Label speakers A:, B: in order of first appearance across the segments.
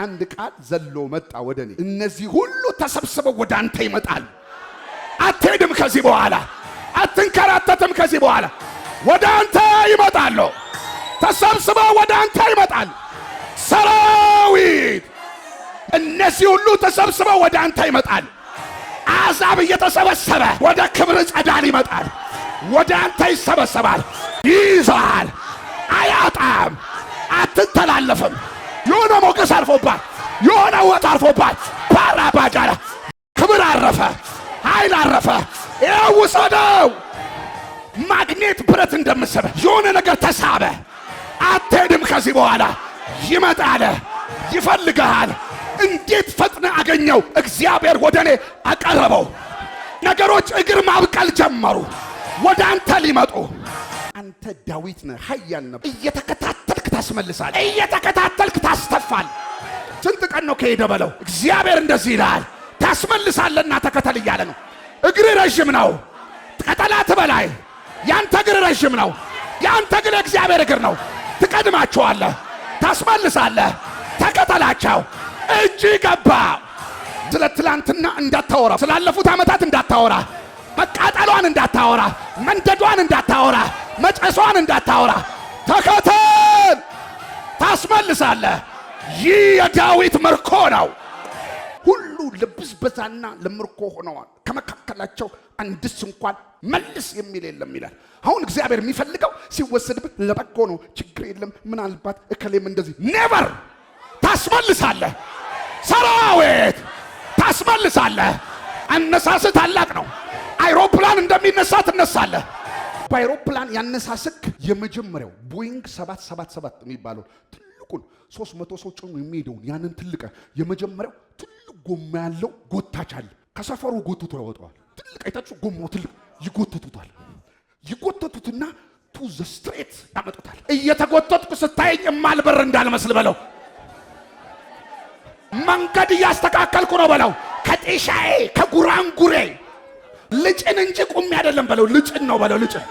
A: አንድ ቃል ዘሎ መጣ ወደኔ። እነዚህ ሁሉ ተሰብስበው ወደ አንተ ይመጣል። አትሄድም ከዚህ በኋላ፣ አትንከራተትም ከዚህ በኋላ። ወደ አንተ ይመጣሉ። ተሰብስበው ወደ አንተ ይመጣል። ሰራዊት እነዚህ ሁሉ ተሰብስበው ወደ አንተ ይመጣል። አሕዛብ እየተሰበሰበ ወደ ክብር ጸዳል ይመጣል። ወደ አንተ ይሰበሰባል። ይይዛል፣ አያጣም፣ አትተላለፍም። የሆነ ሞገስ አርፎባት፣ የሆነ ወጥ አርፎባት፣ ባራባጃላ ክብር አረፈ፣ ኃይል አረፈ። ይኸው ውሰደው። ማግኔት ብረት እንደምሰበ የሆነ ነገር ተሳበ። አትሄድም ከዚህ በኋላ። ይመጣል፣ ይፈልግሃል። እንዴት ፈጥነ አገኘው? እግዚአብሔር ወደ እኔ አቀረበው። ነገሮች እግር ማብቀል ጀመሩ፣ ወደ አንተ ሊመጡ። አንተ ዳዊት ነህ፣ ኃያል ነህ። እየተከታተልክ ታስመልሳል፣ እየተከታተልክ ታስተፋል። ስንት ቀን ነው ከሄደ በለው። እግዚአብሔር እንደዚህ ይላል፣ ታስመልሳለና ተከተል እያለ ነው። እግር ረዥም ነው ከጠላት በላይ። ያንተ እግር ረዥም ነው። ያንተ እግር እግዚአብሔር እግር ነው። ትቀድማቸዋለህ፣ ታስመልሳለህ። ተከተላቸው። እጅ ገባ። ስለ ትላንትና እንዳታወራ፣ ስላለፉት ዓመታት እንዳታወራ፣ መቃጠሏን እንዳታወራ፣ መንደዷን እንዳታወራ፣ መጨሷን እንዳታወራ። ተከተል፣ ታስመልሳለህ። ይህ የዳዊት ምርኮ ነው። ሁሉ ለብዝበዛና ለምርኮ ሆነዋል። ከመካከላቸው አንድስ እንኳን መልስ የሚል የለም ይላል። አሁን እግዚአብሔር የሚፈልገው ሲወሰድብህ ለበጎ ነው። ችግር የለም። ምናልባት እከሌም እንደዚህ ኔቨር። ታስመልሳለህ። ሰራዊት ታስመልሳለህ። አነሳስህ ታላቅ ነው። አይሮፕላን እንደሚነሳ ትነሳለህ። በአይሮፕላን ያነሳስክ የመጀመሪያው ቦይንግ 777 የሚባለው ትልቁን 300 ሰው ጭኖ የሚሄደውን ያንን ትልቅ የመጀመሪያው ትልቅ ጎማ ያለው ጎታች አለ። ከሰፈሩ ጎትቶ ያወጣዋል። ትልቅ አይታችሁ ጎማው ትልቅ ይጎትቱታል። ይጎትቱትና ቱ ዘ ስትሬት ያመጡታል። እየተጎተትኩ ስታየኝ የማልበር እንዳልመስል በለው። መንገድ እያስተካከልኩ ነው በለው። ከጤሻዬ ከጉራንጉሬ ልጭን እንጂ ቁሜ አይደለም በለው። ልጭን ነው በለው። ልጭን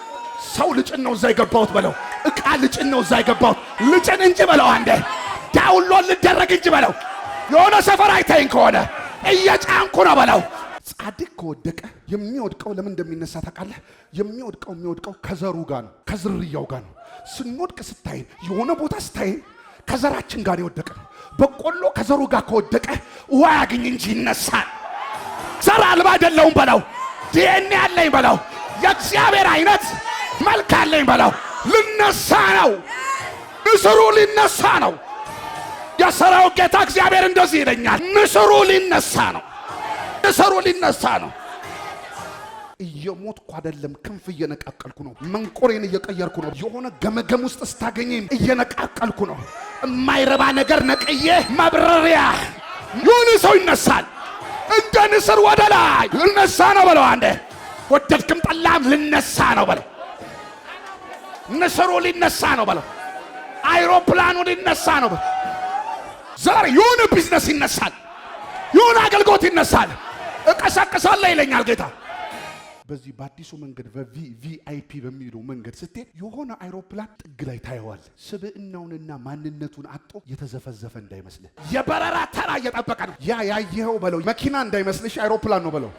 A: ሰው ልጭን ነው እዛ የገባሁት በለው። ዕቃ ልጭን ነው እዛ የገባሁት። ልጭን እንጂ በለው። አንዴ ዳውንሎድ ልደረግ እንጂ በለው። የሆነ ሰፈር አይታይኝ ከሆነ እየጫንኩ ነው በለው። ጻድቅ ከወደቀ የሚወድቀው ለምን እንደሚነሳ ታውቃለህ? የሚወድቀው ከዘሩ ጋር ነው፣ ከዝርያው ጋር ነው። ስንወድቅ ስታይን የሆነ ቦታ ስታይን ከዘራችን ጋር የወደቀ ነው። በቆሎ ከዘሩ ጋር ከወደቀ ውሃ ያገኝ እንጂ ይነሳል። ዘር አልባ አይደለሁም በለው። ዲኤንኤ አለኝ በለው። የእግዚአብሔር አይነት መልክ አለኝ በለው። ልነሳ ነው። ንስሩ ሊነሳ ነው። የሰራዊት ጌታ እግዚአብሔር እንደዚህ ይለኛል፣ ንስሩ ሊነሳ ነው። ንስሩ ሊነሳ ነው። እየሞትኩ አይደለም፣ ክንፍ እየነቃቀልኩ ነው። መንቆሬን እየቀየርኩ ነው። የሆነ ገመገም ውስጥ ስታገኘኝ እየነቃቀልኩ ነው። የማይረባ ነገር ነቅዬ መብረሪያ። የሆነ ሰው ይነሳል እንደ ንስር ወደ ላይ ልነሳ ነው በለው። አንዴ ወደድክም ጠላም ልነሳ ነው በለው። ንስሩ ሊነሳ ነው በለው። አይሮፕላኑ ሊነሳ ነው በለው። ዛሬ የሆነ ቢዝነስ ይነሳል፣ የሆነ አገልግሎት ይነሳል። እቀሰቅሳለሁ ይለኛል ጌታ። በዚህ በአዲሱ መንገድ በቪአይፒ በሚለው መንገድ ስትሄድ የሆነ አይሮፕላን ጥግ ላይ ታየዋል። ስብዕናውንና ማንነቱን አጥቶ የተዘፈዘፈ እንዳይመስልህ የበረራ ተራ እየጠበቀ ነው። ያ ያየኸው በለው መኪና እንዳይመስልሽ አይሮፕላን ነው በለው።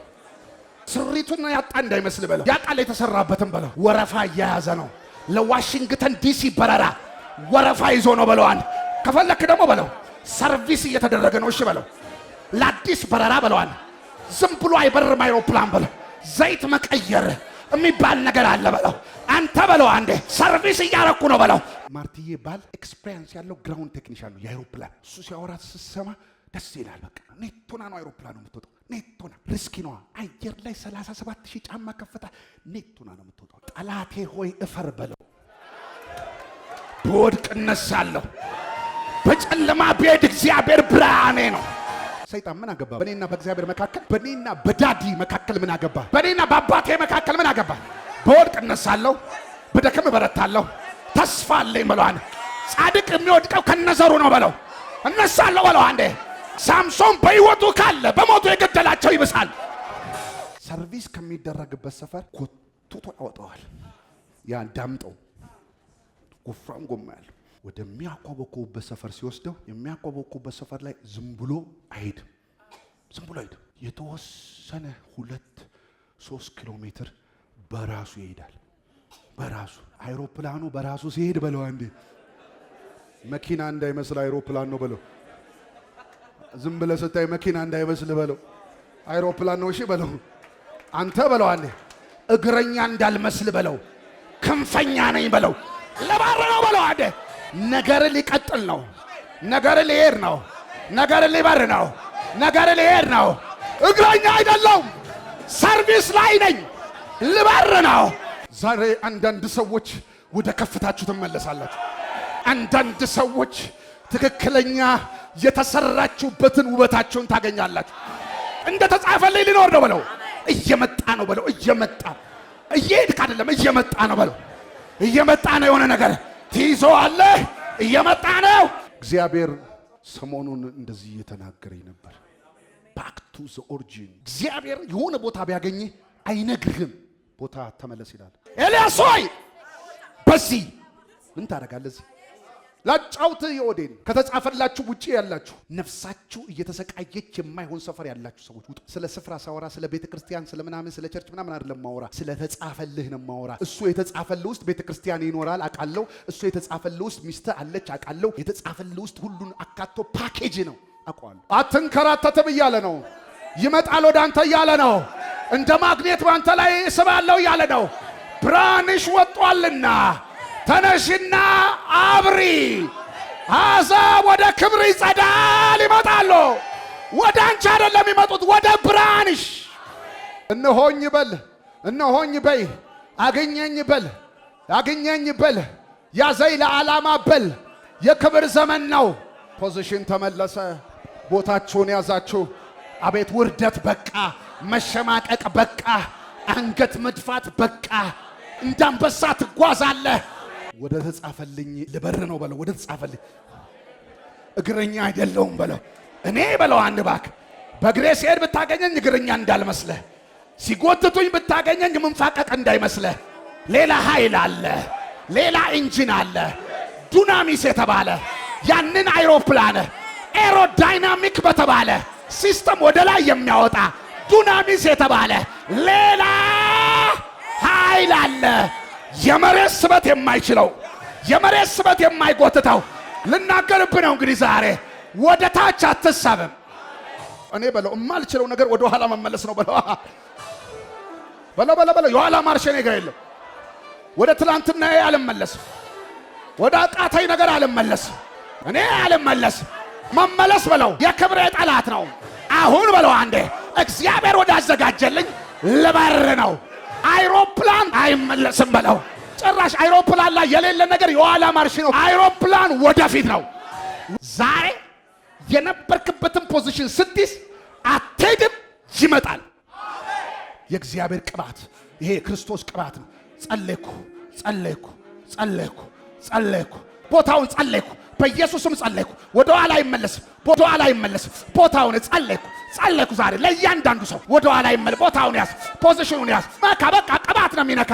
A: ስሪቱን ያጣ እንዳይመስል በለው። ያ ቃል የተሰራበትም በለው። ወረፋ እየያዘ ነው። ለዋሽንግተን ዲሲ በረራ ወረፋ ይዞ ነው በለው። አንድ ከፈለክ ደግሞ በለው ሰርቪስ እየተደረገ ነው። እሺ በለው። ለአዲስ በረራ በለው። አንድ ዝም ብሎ አይበርም አይሮፕላን በለው። ዘይት መቀየር የሚባል ነገር አለ በለው። አንተ በለው አንዴ ሰርቪስ እያረኩ ነው በለው። ማርቲዬ ባል ኤክስፒሪየንስ ያለው ግራውንድ ቴክኒሻን ነው የአይሮፕላን። እሱ ሲያወራት ስትሰማ ደስ ይላል። በቃ ኔቶና ነው አይሮፕላን ነው የምትወጣው። ኔቶና ሪስኪ ነው። አየር ላይ 37,000 ጫማ ከፍታ ኔቶና ነው የምትወጣው። ጠላቴ ሆይ እፈር በለው። በወድቅ እነሳለሁ፣ በጨለማ ብሄድ እግዚአብሔር ብርሃኔ ነው። ሰይጣን ምን አገባ? በኔና በእግዚአብሔር መካከል፣ በኔና በዳዲ መካከል ምን አገባ? በኔና በአባቴ መካከል ምን አገባ? በወድቅ እነሳለሁ፣ በደክም እበረታለሁ፣ ተስፋ አለኝ በለው። አንዴ ጻድቅ የሚወድቀው ከነዘሩ ነው በለው። እነሳለሁ በለው። አንዴ ሳምሶን በሕይወቱ ካለ በሞቱ የገደላቸው ይብሳል። ሰርቪስ ከሚደረግበት ሰፈር ጎትቶ ያወጣዋል። ያ ዳምጠው ወፍራም ጎማ ያለው ወደሚያቆበቁበት ሰፈር ሲወስደው የሚያቆበቁበት ሰፈር ላይ ዝም ብሎ አይሄድም። የተወሰነ 2-3 ኪሎ ሜትር በራሱ ይሄዳል። በራሱ አይሮፕላኑ በራሱ ሲሄድ በለው አንዴ መኪና እንዳይመስል አይሮፕላን ነው በለው። ዝም ብለህ ስታይ መኪና እንዳይመስል በለው አይሮፕላን ነው እሺ በለው። አንተ በለው አንዴ እግረኛ እንዳልመስል በለው ክንፈኛ ነኝ በለው። ለባረ ነው በለው አንዴ ነገር ሊቀጥል ነው። ነገር ሊሄድ ነው። ነገር ሊበር ነው። ነገር ሊሄድ ነው። እግረኛ አይደለም ሰርቪስ ላይ ነኝ ልበር ነው። ዛሬ አንዳንድ ሰዎች ወደ ከፍታችሁ ትመለሳላችሁ። አንዳንድ ሰዎች ትክክለኛ የተሰራችሁበትን ውበታችሁን ታገኛላችሁ። እንደ ተጻፈልኝ ሊኖር ነው በለው። እየመጣ ነው በለው። እየሄድክ አይደለም እየመጣ ነው በለው። እየመጣ ነው የሆነ ነገር ትይዘዋለህ። እየመጣ ነው። እግዚአብሔር ሰሞኑን እንደዚህ እየተናገረኝ ነበር። ባክ ቱ ዘ ኦሪጂን። እግዚአብሔር የሆነ ቦታ ቢያገኝ አይነግርህም። ቦታ ተመለስ ይላል። ኤልያስ ሆይ በዚህ ምን ታደርጋለህ? ላጫውት የኦዴን ከተጻፈላችሁ ውጪ ያላችሁ ነፍሳችሁ እየተሰቃየች የማይሆን ሰፈር ያላችሁ ሰዎች ውጡ። ስለ ስፍራ ሳወራ ስለ ቤተ ክርስቲያን ስለ ምናምን ስለ ቸርች ምናምን አይደለም ማወራ፣ ስለ ተጻፈልህ ነው ማወራ። እሱ የተጻፈልህ ውስጥ ቤተ ክርስቲያን ይኖራል አውቃለሁ። እሱ የተጻፈልህ ውስጥ ሚስት አለች አውቃለሁ። የተጻፈልህ ውስጥ ሁሉን አካቶ ፓኬጅ ነው አውቃለሁ። አትንከራተትም እያለ ነው። ይመጣል ወደ አንተ እያለ ነው። እንደ ማግኔት ባንተ ላይ ስባለው እያለ ነው። ብርሃንሽ ወጧልና ተነሽና አብሪ። አሕዛብ ወደ ክብር ይጸዳል ይመጣሉ። ወደ አንቺ አይደለም የሚመጡት ወደ ብርሃንሽ። እነሆኝ በል እነሆኝ በይ። አገኘኝ በል አገኘኝ በል። ያዘኝ ለዓላማ በል። የክብር ዘመን ነው። ፖዚሽን ተመለሰ። ቦታችሁን ያዛችሁ። አቤት ውርደት በቃ፣ መሸማቀቅ በቃ፣ አንገት መድፋት በቃ። እንዳንበሳ ትጓዛለህ። ወደ ተጻፈልኝ ልበር ነው በለው። ወደ ተጻፈልኝ እግረኛ አይደለሁም በለው። እኔ በለው አንድ ባክ በእግሬ ሲሄድ ብታገኘኝ እግረኛ እንዳልመስለህ፣ ሲጎትቱኝ ብታገኘኝ ምንፋቀቅ እንዳይመስለህ። ሌላ ኃይል አለ፣ ሌላ ኢንጂን አለ፣ ዱናሚስ የተባለ ያንን አይሮፕላን ኤሮዳይናሚክ በተባለ ሲስተም ወደ ላይ የሚያወጣ ዱናሚስ የተባለ ሌላ ኃይል አለ። የመሬት ስበት የማይችለው የመሬት ስበት የማይጎትተው ልናገርብህ ነው። እንግዲህ ዛሬ ወደ ታች አትሳብም። እኔ በለው የማልችለው ነገር ወደ ኋላ መመለስ ነው በለው። በለው የኋላ ማርሽ ነገር የለም። ወደ ትላንትና አልመለስም። ወደ አቃተኝ ነገር አልመለስም። እኔ አልመለስም። መመለስ በለው የክብሬ ጠላት ነው። አሁን በለው አንዴ እግዚአብሔር ወደ አዘጋጀልኝ ልበር ነው። አይሮፕላን አይመለስም በለው። ጭራሽ አይሮፕላን ላይ የሌለ ነገር የኋላ ማርሽ ነው። አይሮፕላን ወደፊት ነው። ዛሬ የነበርክበትን ፖዚሽን ስትይዝ አትሄድም፣ ይመጣል። የእግዚአብሔር ቅባት ይሄ የክርስቶስ ቅባት ነው። ጸለይኩ፣ ቦታውን ጸለይኩ፣ በኢየሱስም ጸለይኩ። ወደ ኋላ አይመለስም፣ ወደ ኋላ አይመለስም። ቦታውን ጸለይኩ። ዛሬ ለእያንዳንዱ ሰው ወደ ኋላ አይመለስ። ቦታውን ያዝ፣ ፖዚሽኑን ያዝ። በቃ ቅባት ነው የሚነካ